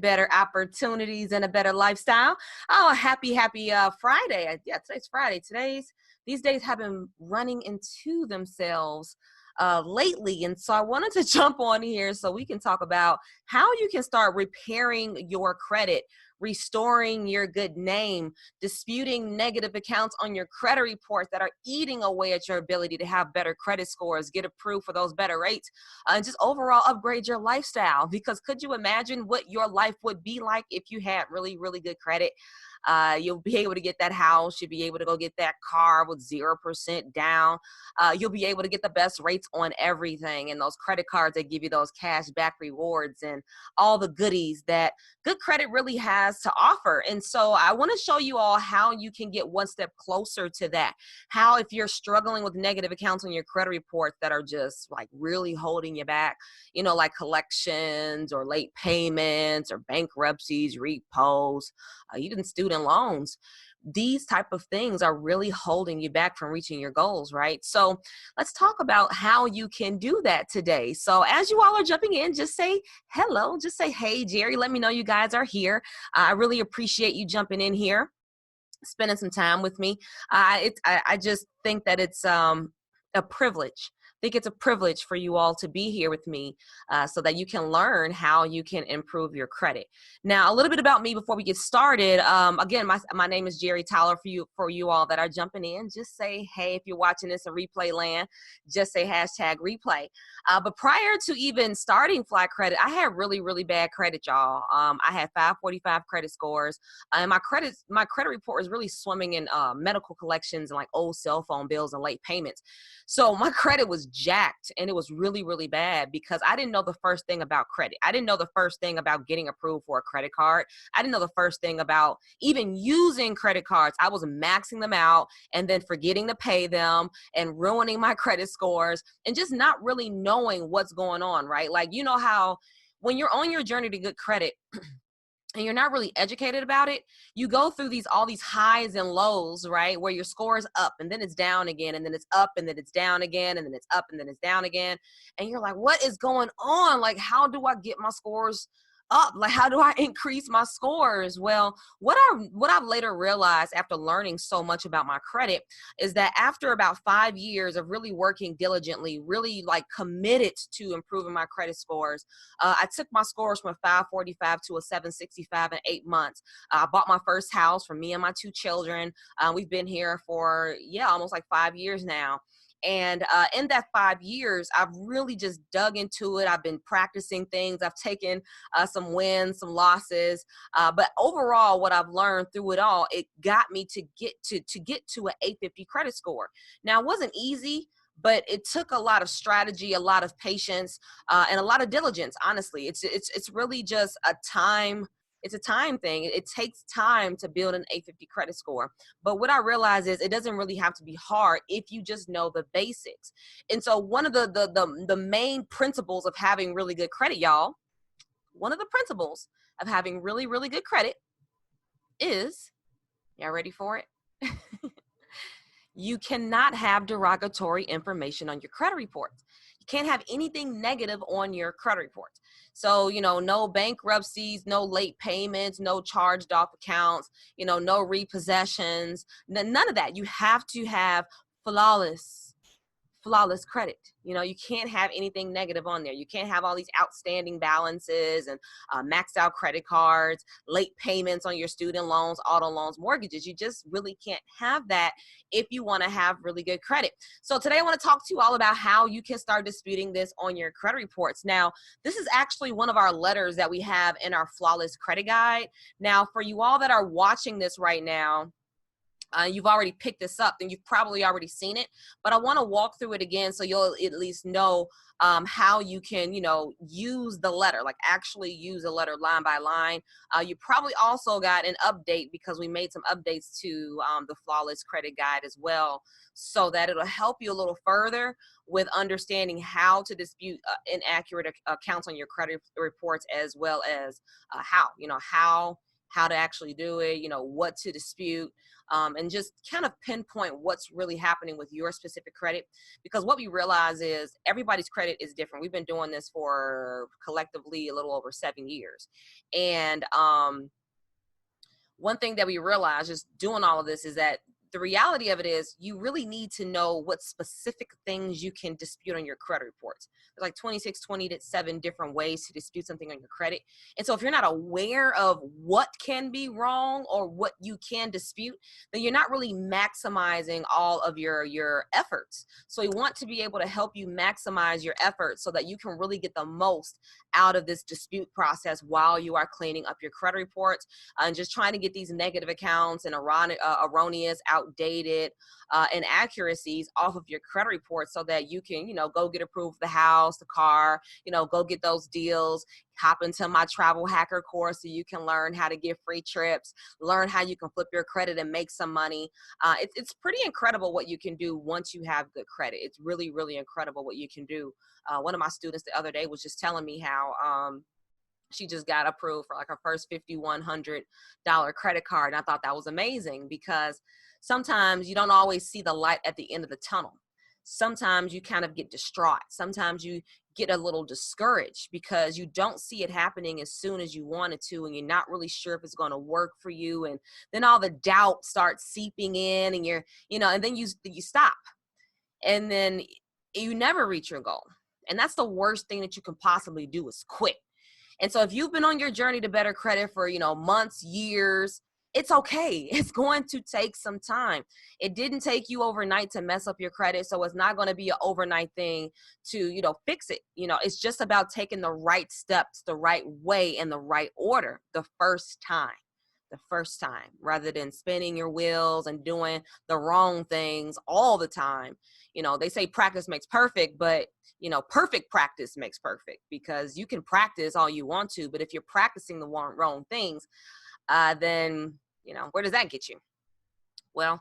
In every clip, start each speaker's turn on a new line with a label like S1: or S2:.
S1: better opportunities and a better lifestyle. Oh, happy Friday. Yeah, today's Friday. These days have been running into themselves lately. And so I wanted to jump on here so we can talk about how you can start repairing your credit, restoring your good name, disputing negative accounts on your credit reports that are eating away at your ability to have better credit scores, get approved for those better rates, and just overall upgrade your lifestyle. Because could you imagine what your life would be like if you had really, really good credit? You'll be able to get that house. You'll be able to go get that car with 0% down. You'll be able to get the best rates on everything, and those credit cards that give you those cash back rewards and all the goodies that good credit really has to offer. And so I want to show you all how you can get one step closer to that. How, if you're struggling with negative accounts on your credit reports that are just like really holding you back, like collections or late payments or bankruptcies, repos, even student loans, these type of things are really holding you back from reaching your goals, right? So let's talk about how you can do that today. So as you all are jumping in, just say hello, just say, hey, Jerry, let me know you guys are here. I really appreciate you jumping in here, spending some time with me. I just think that it's a privilege. I think it's a privilege for you all to be here with me so that you can learn how you can improve your credit. Now, a little bit about me before we get started. Again, my name is Jerry Tyler. For you all that are jumping in, just say, hey, if you're watching this in replay land, just say hashtag replay. But prior to even starting Fly Credit, I had really, really bad credit, y'all. I had 545 credit scores, and my credit report was really swimming in medical collections and like old cell phone bills and late payments. So my credit was jacked, and it was really, really bad because I didn't know the first thing about credit. I didn't know the first thing about getting approved for a credit card. I didn't know the first thing about even using credit cards. I was maxing them out and then forgetting to pay them and ruining my credit scores and just not really knowing what's going on, right? Like, you know how when you're on your journey to good credit, and you're not really educated about it, you go through all these highs and lows, right? Where your score is up and then it's down again, and then it's up and then it's down again, and then it's up and then it's down again. And you're like, what is going on? Like, how do I get my scores up? Like, how do I increase my scores? Well, what I've later realized after learning so much about my credit is that after about 5 years of really working diligently, really like committed to improving my credit scores, I took my scores from a 545 to a 765 in 8 months. I bought my first house for me and my 2 children. We've been here for, almost like 5 years now. And in that 5 years, I've really just dug into it. I've been practicing things. I've taken some wins, some losses. But overall, what I've learned through it all, it got me to get to an 850 credit score. Now, it wasn't easy, but it took a lot of strategy, a lot of patience, and a lot of diligence. Honestly, it's really just a time. It's a time thing. It takes time to build an 850 credit score. But what I realize is it doesn't really have to be hard if you just know the basics. And so one of the main principles of having really good credit, y'all, one of the principles of having really, really good credit is, y'all ready for it? You cannot have derogatory information on your credit reports. You can't have anything negative on your credit reports. So, no bankruptcies, no late payments, no charged off accounts, no repossessions, none of that. You have to have flawless credit. You can't have anything negative on there. You can't have all these outstanding balances and maxed out credit cards, late payments on your student loans, auto loans, mortgages. You just really can't have that if you want to have really good credit. So today I want to talk to you all about how you can start disputing this on your credit reports. Now, this is actually one of our letters that we have in our Flawless Credit Guide. Now, for you all that are watching this right now, you've already picked this up, then you've probably already seen it, but I want to walk through it again so you'll at least know how you can, use the letter, like actually use a letter line by line. You probably also got an update because we made some updates to the Flawless Credit Guide as well, so that it'll help you a little further with understanding how to dispute inaccurate accounts on your credit reports, as well as how how to actually do it, what to dispute, and just kind of pinpoint what's really happening with your specific credit. Because what we realize is everybody's credit is different. We've been doing this for collectively a little over 7 years. And one thing that we realize just doing all of this is that the reality of it is you really need to know what specific things you can dispute on your credit reports. There's like 26, 27 different ways to dispute something on your credit. And so if you're not aware of what can be wrong or what you can dispute, then you're not really maximizing all of your efforts. So we want to be able to help you maximize your efforts so that you can really get the most out of this dispute process while you are cleaning up your credit reports and just trying to get these negative accounts and erroneous, outdated inaccuracies off of your credit report so that you can, go get approved for the house, the car, go get those deals, hop into my travel hacker course so you can learn how to get free trips, learn how you can flip your credit and make some money. It's pretty incredible what you can do once you have good credit. It's really, really incredible what you can do. One of my students the other day was just telling me how she just got approved for like her first $5,100 credit card. And I thought that was amazing because sometimes you don't always see the light at the end of the tunnel. Sometimes you kind of get distraught. Sometimes you get a little discouraged because you don't see it happening as soon as you want it to, and you're not really sure if it's going to work for you. And then all the doubt starts seeping in, and and then you stop, and then you never reach your goal. And that's the worst thing that you can possibly do is quit. And so if you've been on your journey to better credit for, months, years, it's okay. It's going to take some time. It didn't take you overnight to mess up your credit. So it's not going to be an overnight thing to, fix it. It's just about taking the right steps, the right way, in the right order the first time. Rather than spinning your wheels and doing the wrong things all the time. They say practice makes perfect, but perfect practice makes perfect, because you can practice all you want to, but if you're practicing the wrong things, then where does that get you? Well,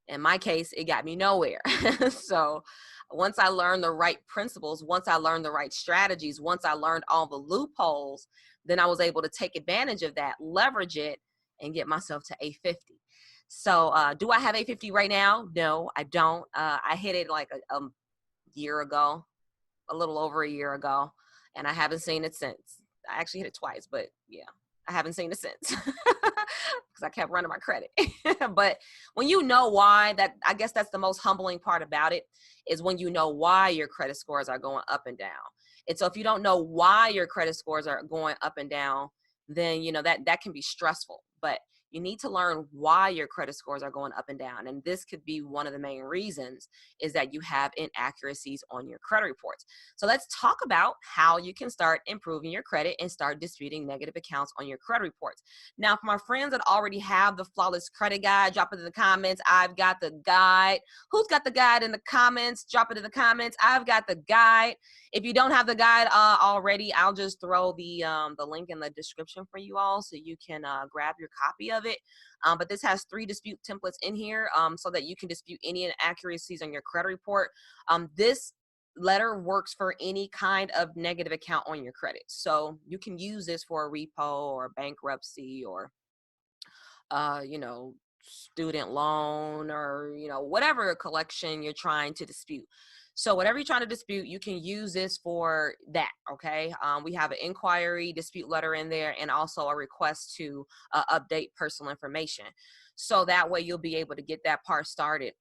S1: in my case, it got me nowhere. So once I learned the right principles, once I learned the right strategies, once I learned all the loopholes, then I was able to take advantage of that, leverage it, and get myself to 850. So do I have 850 right now? No, I don't. I hit it like a year ago, a little over a year ago, and I haven't seen it since. I actually hit it twice, but yeah, I haven't seen it since because I kept running my credit. But when you know why, I guess that's the most humbling part about it, is when you know why your credit scores are going up and down. And so if you don't know why your credit scores are going up and down, then that can be stressful. But you need to learn why your credit scores are going up and down. And this could be one of the main reasons, is that you have inaccuracies on your credit reports. So let's talk about how you can start improving your credit and start disputing negative accounts on your credit reports. Now, for my friends that already have the Flawless Credit Guide, drop it in the comments. I've got the guide. Who's got the guide in the comments? Drop it in the comments. I've got the guide. If you don't have the guide already, I'll just throw the link in the description for you all so you can grab your copy of it. But this has 3 dispute templates in here so that you can dispute any inaccuracies on your credit report. This letter works for any kind of negative account on your credit. So you can use this for a repo or bankruptcy or, student loan or, whatever collection you're trying to dispute. So whatever you're trying to dispute, you can use this for that, okay? We have an inquiry dispute letter in there and also a request to update personal information. So that way you'll be able to get that part started.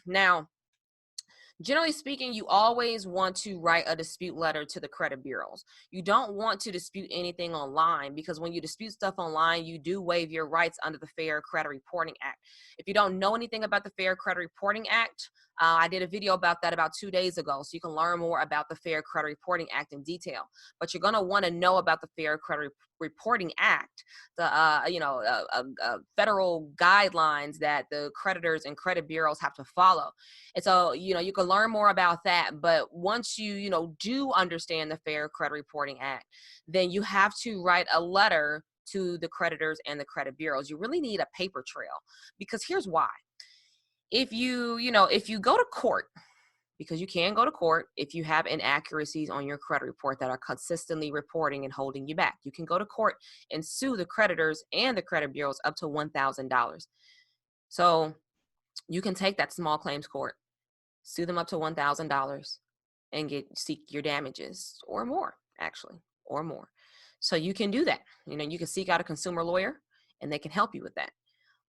S1: Now, generally speaking, you always want to write a dispute letter to the credit bureaus. You don't want to dispute anything online, because when you dispute stuff online, you do waive your rights under the Fair Credit Reporting Act. If you don't know anything about the Fair Credit Reporting Act, I did a video about that about 2 days ago, so you can learn more about the Fair Credit Reporting Act in detail. But you're going to want to know about the Fair Credit Reporting Act, the federal guidelines that the creditors and credit bureaus have to follow. And so, you can learn more about that. But once you, do understand the Fair Credit Reporting Act, then you have to write a letter to the creditors and the credit bureaus. You really need a paper trail, because here's why. If you go to court because you can go to court if you have inaccuracies on your credit report that are consistently reporting and holding you back. You can go to court and sue the creditors and the credit bureaus up to $1,000. So you can take that small claims court, sue them up to $1,000 and seek your damages or more, actually, or more. So you can do that. You can seek out a consumer lawyer and they can help you with that.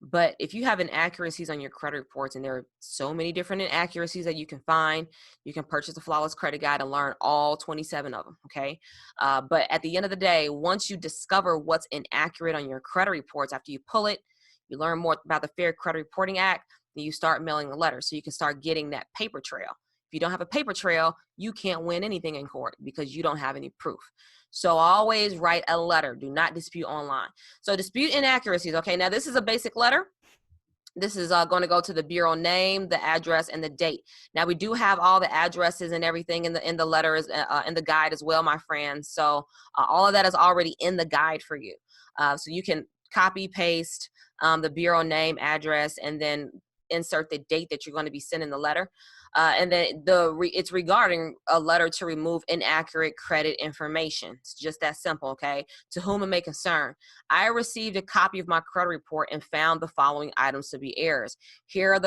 S1: But if you have inaccuracies on your credit reports, and there are so many different inaccuracies that you can find, you can purchase the Flawless Credit Guide and learn all 27 of them, okay? But at the end of the day, once you discover what's inaccurate on your credit reports, after you pull it, you learn more about the Fair Credit Reporting Act, then you start mailing the letter so you can start getting that paper trail. If you don't have a paper trail, you can't win anything in court because you don't have any proof. So always write a letter. Do not dispute online. So dispute inaccuracies. Okay, now this is a basic letter. This is going to go to the bureau name, the address, and the date. Now we do have all the addresses and everything in the letters, in the guide as well, my friends. So all of that is already in the guide for you. So you can copy, paste the bureau name, address, and then insert the date that you're going to be sending the letter. And then it's regarding a letter to remove inaccurate credit information. It's just that simple, okay? To whom it may concern. I received a copy of my credit report and found the following items to be errors. Here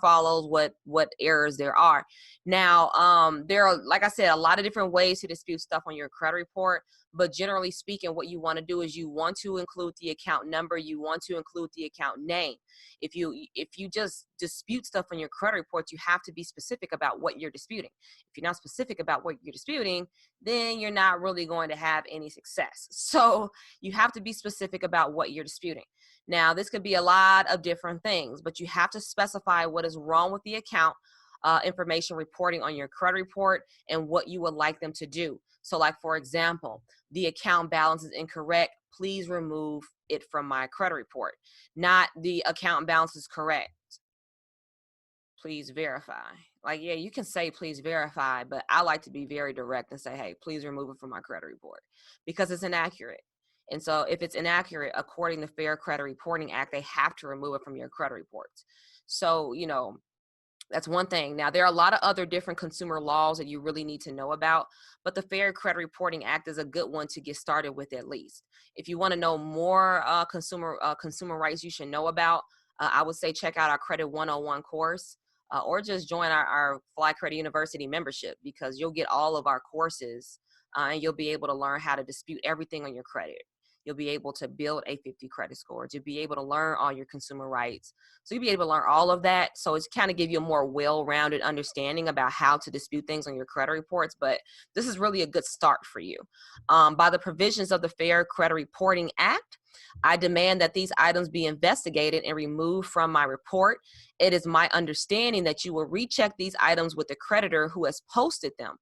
S1: follows what errors there are. Now, there are, like I said, a lot of different ways to dispute stuff on your credit report. But generally speaking, what you want to do is you want to include the account number. You want to include the account name. If you just dispute stuff on your credit report, you have to be specific about what you're disputing. If you're not specific about what you're disputing, then you're not really going to have any success. So you have to be specific about what you're disputing. Now, this could be a lot of different things, but you have to specify what is wrong with the account information reporting on your credit report and what you would like them to do. So like, for example, the account balance is incorrect. Please remove it from my credit report. Not the account balance is correct. Please verify. Like, yeah, you can say please verify, but I like to be very direct and say, hey, please remove it from my credit report because it's inaccurate. And so if it's inaccurate, according to Fair Credit Reporting Act, they have to remove it from your credit reports. So, that's one thing. Now, there are a lot of other different consumer laws that you really need to know about, but the Fair Credit Reporting Act is a good one to get started with at least. If you want to know more consumer rights you should know about, I would say check out our Credit 101 course or just join our Fly Credit University membership because you'll get all of our courses and you'll be able to learn how to dispute everything on your credit. You'll be able to build a 50 credit score. You'll be able to learn all your consumer rights. So you'll be able to learn all of that. So it's kind of give you a more well-rounded understanding about how to dispute things on your credit reports. But this is really a good start for you. By the provisions of the Fair Credit Reporting Act, I demand that these items be investigated and removed from my report. It is my understanding that you will recheck these items with the creditor who has posted them.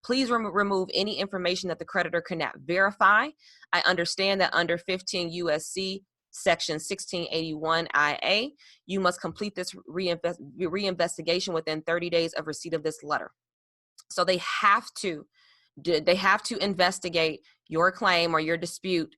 S1: Please remove any information that the creditor cannot verify. I understand that under 15 U.S.C. Section 1681 IA, you must complete this reinvestigation within 30 days of receipt of this letter. So they have to investigate your claim or your dispute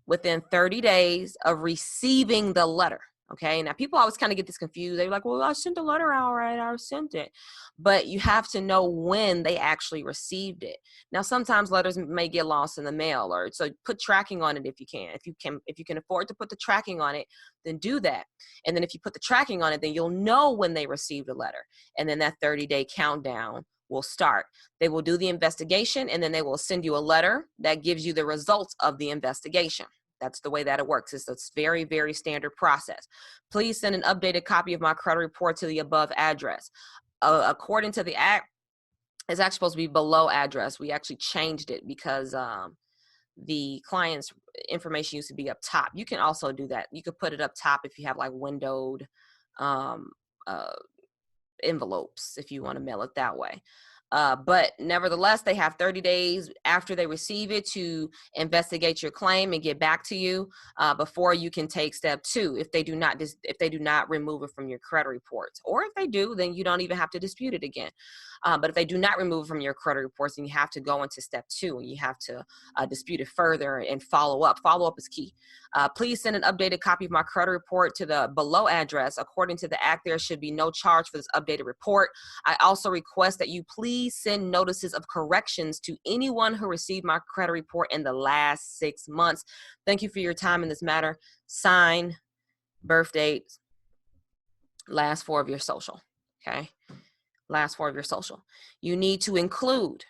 S1: within 30 days of receiving the letter. Okay, now people always kind of get this confused. They're like, well, I sent the letter out, right? I sent it. But you have to know when they actually received it. Now, sometimes letters may get lost in the mail, or so put tracking on it if you can. If you can afford to put the tracking on it, then do that. And then if you put the tracking on it, then you'll know when they received the letter. And then that 30-day countdown will start. They will do the investigation, and then they will send you a letter that gives you the results of the investigation. That's the way that it works. It's a very, very standard process. Please send an updated copy of my credit report to the above address. According to the act, it's actually supposed to be below address. We actually changed it because the client's information used to be up top. You can also do that. You could put it up top if you have like windowed envelopes, if you want to mail it that way. But nevertheless, they have 30 days after they receive it to investigate your claim and get back to you before you can take step 2. If they do not remove it from your credit reports, or if they do, then you don't even have to dispute it again. But if they do not remove it from your credit reports, then you have to go into step 2 and you have to dispute it further and follow up. Follow up is key. Please send an updated copy of my credit report to the below address. According to the act, there should be no charge for this updated report. I also request that you please send notices of corrections to anyone who received my credit report in the last 6 months. Thank you for your time in this matter. Sign, birth date, last 4 of your social. Okay. Last 4 of your social. You need to include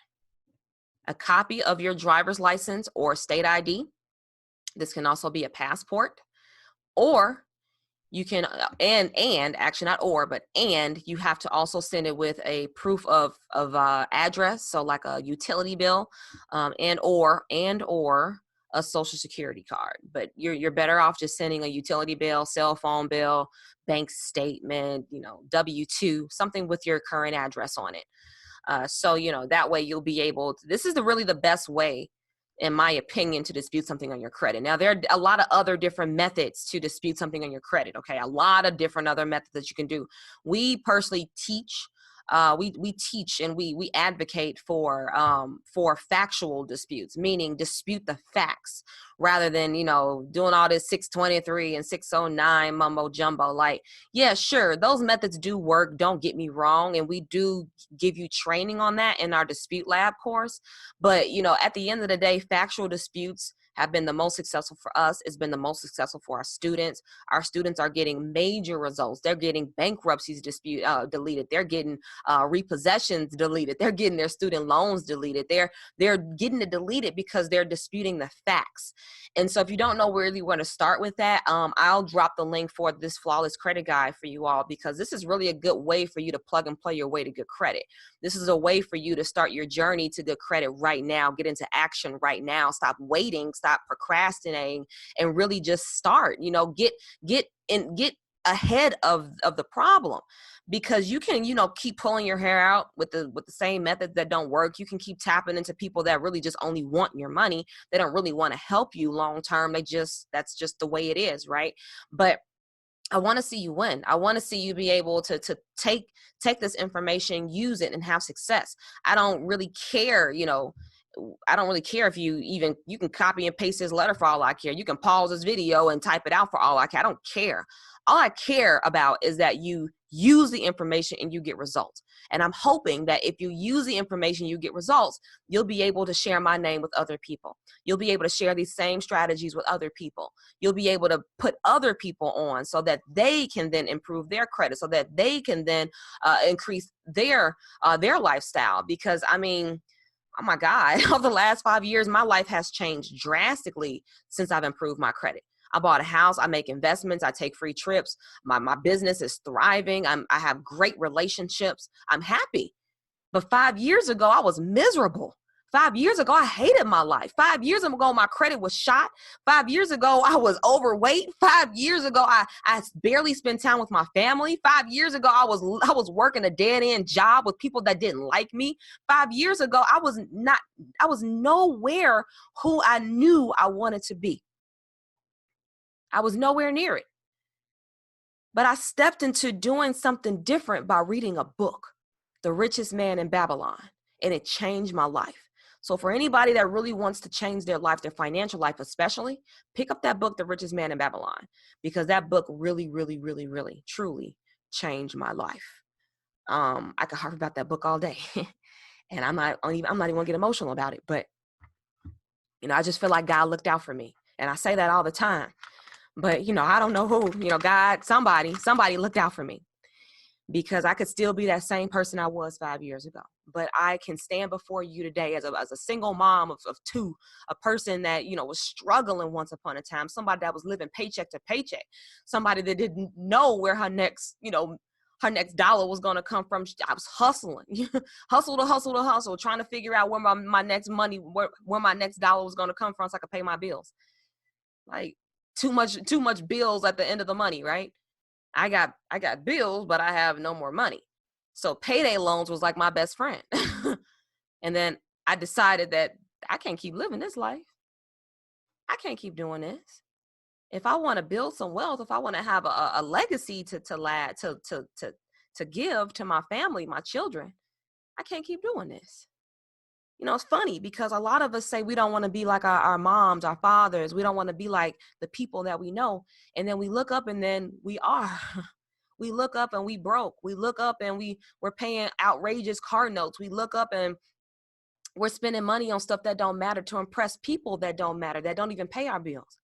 S1: a copy of your driver's license or state ID. This can also be a passport, or you can, and actually not or, but and you have to also send it with a proof of address. So like a utility bill, and or a social security card. But you're better off just sending a utility bill, cell phone bill, bank statement, W-2, something with your current address on it. So, that way you'll be able to, this is really the best way, in my opinion, to dispute something on your credit. Now, there are a lot of other different methods to dispute something on your credit, okay? A lot of different other methods that you can do. We personally teach, we teach and we advocate for factual disputes, meaning dispute the facts rather than, doing all this 623 and 609 mumbo jumbo. Like, yeah, sure, those methods do work, don't get me wrong, and we do give you training on that in our dispute lab course. But, at the end of the day, factual disputes have been the most successful for us. It's been the most successful for our students. Our students are getting major results. They're getting bankruptcies deleted. They're getting repossessions deleted. They're getting their student loans deleted. They're getting it deleted because they're disputing the facts. And so if you don't know where you want to start with that, I'll drop the link for this flawless credit guide for you all, because this is really a good way for you to plug and play your way to good credit. This is a way for you to start your journey to good credit right now. Get into action right now. Stop waiting, stop procrastinating, and really just start. Get ahead of the problem, because you can keep pulling your hair out with the same methods that don't work. You can keep tapping into people that really just only want your money. They don't really want to help you long term. That's just the way it is, right? But I want to see you win. I want to see you be able to take this information, use it, and have success. I don't really care, I don't really care if you can copy and paste this letter for all I care. You can pause this video and type it out for all I care. I don't care. All I care about is that you use the information and you get results. And I'm hoping that if you use the information, you get results, you'll be able to share my name with other people. You'll be able to share these same strategies with other people. You'll be able to put other people on so that they can then improve their credit, so that they can then increase their lifestyle. Because oh my God, over the last 5 years, my life has changed drastically since I've improved my credit. I bought a house, I make investments, I take free trips. My business is thriving. I have great relationships. I'm happy. But 5 years ago, I was miserable. 5 years ago, I hated my life. 5 years ago, my credit was shot. 5 years ago, I was overweight. 5 years ago, I barely spent time with my family. 5 years ago, I was working a dead-end job with people that didn't like me. 5 years ago, I was nowhere who I knew I wanted to be. I was nowhere near it. But I stepped into doing something different by reading a book, The Richest Man in Babylon, and it changed my life. So for anybody that really wants to change their life, their financial life especially, pick up that book, The Richest Man in Babylon, because that book really, really, really, really, truly changed my life. I could harp about that book all day, and I'm not even gonna get emotional about it, but I just feel like God looked out for me, and I say that all the time. But, I don't know who, God, somebody looked out for me, because I could still be that same person I was 5 years ago. But I can stand before you today as a single mom of two, a person that, was struggling once upon a time, somebody that was living paycheck to paycheck, somebody that didn't know where her next dollar was going to come from. I was hustling, hustle, trying to figure out where my next money, where my next dollar was going to come from so I could pay my bills. Like, too much bills at the end of the money, right? I got bills, but I have no more money. So payday loans was like my best friend. And then I decided that I can't keep living this life. I can't keep doing this. If I want to build some wealth, if I want to have a legacy to give to my family, my children, I can't keep doing this. You know, it's funny because a lot of us say we don't want to be like our moms, our fathers. We don't want to be like the people that we know. And then we look up and then we are. We look up and we broke. We look up and we're paying outrageous car notes. We look up and we're spending money on stuff that don't matter to impress people that don't matter, that don't even pay our bills.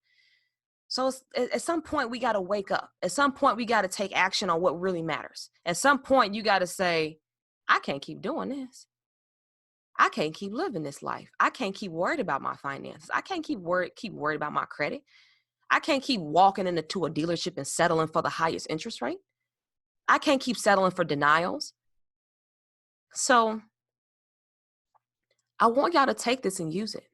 S1: So at some point, we got to wake up. At some point, we got to take action on what really matters. At some point, you got to say, I can't keep doing this. I can't keep living this life. I can't keep worried about my finances. I can't keep worried about my credit. I can't keep walking into a dealership and settling for the highest interest rate. I can't keep settling for denials. So I want y'all to take this and use it.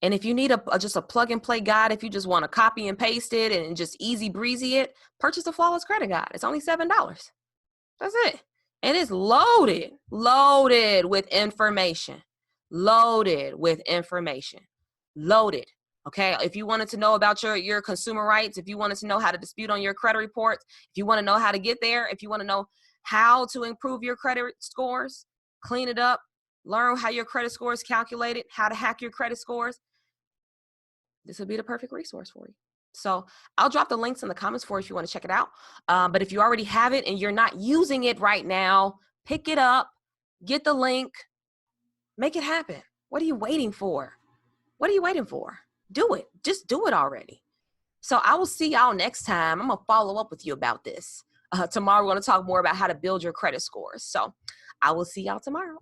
S1: And if you need just a plug and play guide, if you just want to copy and paste it and just easy breezy it, purchase the Flawless Credit Guide. It's only $7. That's it. And it's loaded with information, loaded. Okay. If you wanted to know about your consumer rights, if you wanted to know how to dispute on your credit reports, if you want to know how to get there, if you want to know how to improve your credit scores, clean it up, learn how your credit score is calculated, how to hack your credit scores, this would be the perfect resource for you. So I'll drop the links in the comments for you if you want to check it out. But if you already have it and you're not using it right now, pick it up, get the link, make it happen. What are you waiting for? Do it. Just do it already. So I will see y'all next time. I'm going to follow up with you about this. Tomorrow, we're going to talk more about how to build your credit scores. So I will see y'all tomorrow.